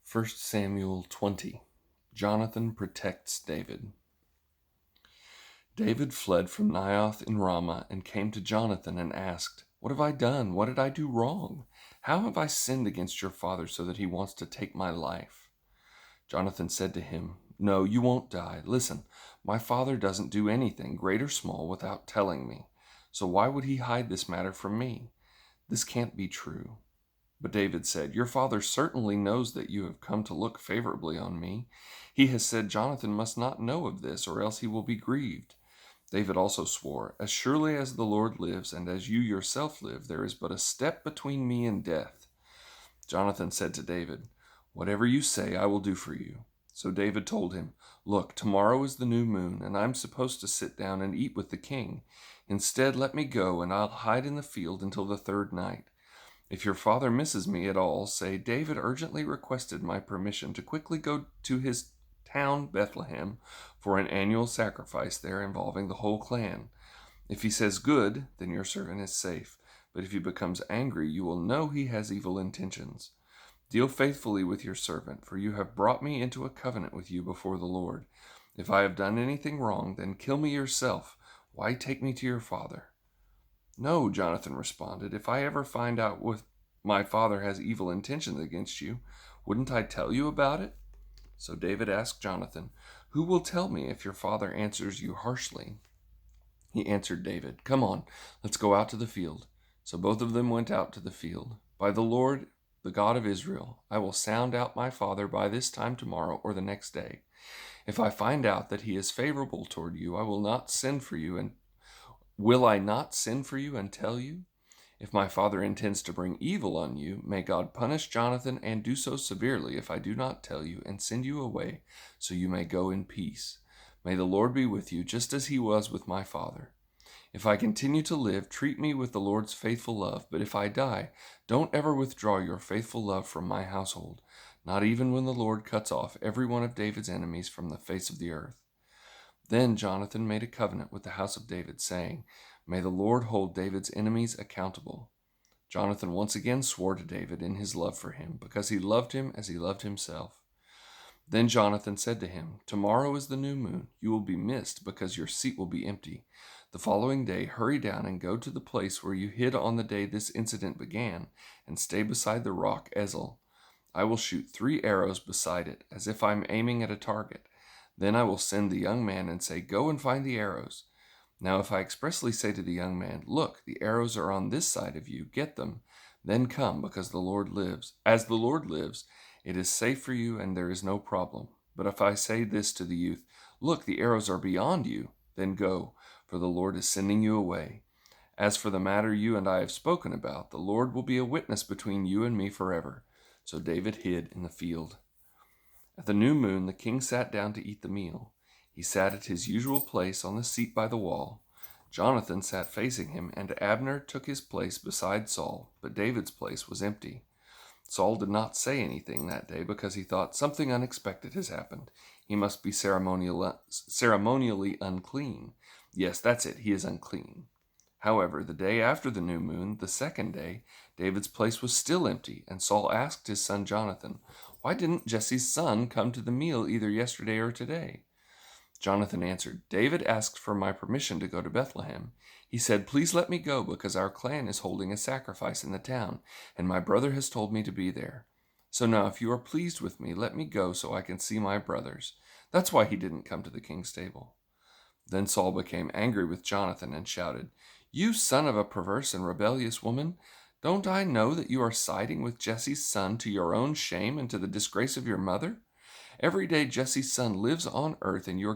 1 Samuel 20. Jonathan protects David. David fled from Naioth in Ramah and came to Jonathan and asked, "What have I done? What did I do wrong? How have I sinned against your father so that he wants to take my life?" Jonathan said to him, "No, you won't die. Listen, my father doesn't do anything, great or small, without telling me. So why would he hide this matter from me? This can't be true." But David said, "Your father certainly knows that you have come to look favorably on me. He has said Jonathan must not know of this, or else he will be grieved." David also swore, "As surely as the Lord lives, and as you yourself live, there is but a step between me and death." Jonathan said to David, "Whatever you say, I will do for you." So David told him, "Look, tomorrow is the new moon, and I'm supposed to sit down and eat with the king. Instead, let me go, and I'll hide in the field until the third night. If your father misses me at all, say, 'David urgently requested my permission to quickly go to his town Bethlehem for an annual sacrifice there involving the whole clan.' If he says good, then your servant is safe. But if he becomes angry, you will know he has evil intentions. Deal faithfully with your servant, for you have brought me into a covenant with you before the Lord. If I have done anything wrong, then kill me yourself. Why take me to your father?" "No," Jonathan responded. "If I ever find out my father has evil intentions against you, wouldn't I tell you about it?" So David asked Jonathan, "Who will tell me if your father answers you harshly?" He answered David, "Come on, let's go out to the field." So both of them went out to the field. "By the Lord, the God of Israel, I will sound out my father by this time tomorrow or the next day. If I find out that he is favorable toward you, I will not send for you and Will I not send for you and tell you? If my father intends to bring evil on you, may God punish Jonathan and do so severely if I do not tell you and send you away so you may go in peace. May the Lord be with you just as he was with my father. If I continue to live, treat me with the Lord's faithful love. But if I die, don't ever withdraw your faithful love from my household, not even when the Lord cuts off every one of David's enemies from the face of the earth." Then Jonathan made a covenant with the house of David, saying, "May the Lord hold David's enemies accountable." Jonathan once again swore to David in his love for him, because he loved him as he loved himself. Then Jonathan said to him, "Tomorrow is the new moon. You will be missed, because your seat will be empty. The following day, hurry down and go to the place where you hid on the day this incident began, and stay beside the rock Ezel. I will shoot 3 arrows beside it, as if I'm aiming at a target. Then I will send the young man and say, 'Go and find the arrows.' Now if I expressly say to the young man, 'Look, the arrows are on this side of you, get them,' then come, because the Lord lives. As the Lord lives, it is safe for you and there is no problem. But if I say this to the youth, 'Look, the arrows are beyond you,' then go, for the Lord is sending you away. As for the matter you and I have spoken about, the Lord will be a witness between you and me forever." So David hid in the field. At the new moon, the king sat down to eat the meal. He sat at his usual place on the seat by the wall. Jonathan sat facing him, and Abner took his place beside Saul, but David's place was empty. Saul did not say anything that day because he thought, "Something unexpected has happened. He must be ceremonially unclean. Yes, that's it, he is unclean." However, the day after the new moon, the second day, David's place was still empty, and Saul asked his son Jonathan, "Why didn't Jesse's son come to the meal either yesterday or today?" Jonathan answered, "David asked for my permission to go to Bethlehem. He said, 'Please let me go, because our clan is holding a sacrifice in the town, and my brother has told me to be there. So now, if you are pleased with me, let me go so I can see my brothers.' That's why he didn't come to the king's table." Then Saul became angry with Jonathan and shouted, "You son of a perverse and rebellious woman! Don't I know that you are siding with Jesse's son to your own shame and to the disgrace of your mother? Every day Jesse's son lives on earth, and you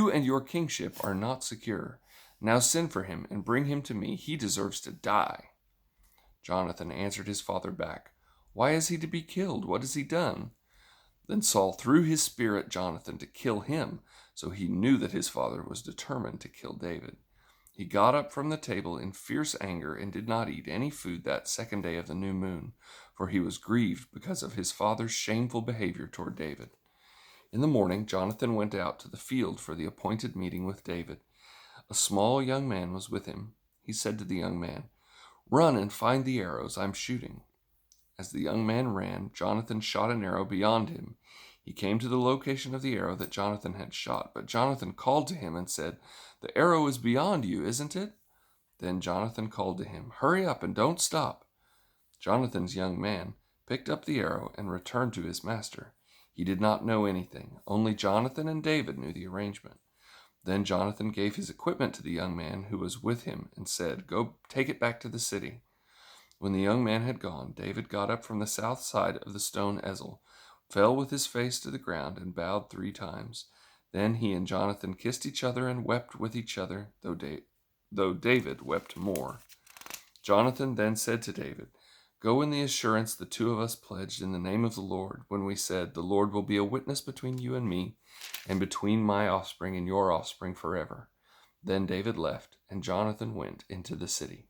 and your kingship are not secure. Now send for him and bring him to me. He deserves to die." Jonathan answered his father back, "Why is he to be killed? What has he done?" Then Saul threw his spear at Jonathan to kill him, so he knew that his father was determined to kill David. He got up from the table in fierce anger and did not eat any food that second day of the new moon, for he was grieved because of his father's shameful behavior toward David. In the morning, Jonathan went out to the field for the appointed meeting with David. A small young man was with him. He said to the young man, "Run and find the arrows I'm shooting." As the young man ran, Jonathan shot an arrow beyond him. He came to the location of the arrow that Jonathan had shot, but Jonathan called to him and said, "The arrow is beyond you, isn't it?" Then Jonathan called to him, "Hurry up and don't stop." Jonathan's young man picked up the arrow and returned to his master. He did not know anything. Only Jonathan and David knew the arrangement. Then Jonathan gave his equipment to the young man who was with him and said, "Go take it back to the city." When the young man had gone, David got up from the south side of the stone ezel, fell with his face to the ground, and bowed 3 times. Then he and Jonathan kissed each other and wept with each other, though David wept more. Jonathan then said to David, "Go in the assurance the 2 of us pledged in the name of the Lord, when we said, 'The Lord will be a witness between you and me, and between my offspring and your offspring forever.'" Then David left, and Jonathan went into the city.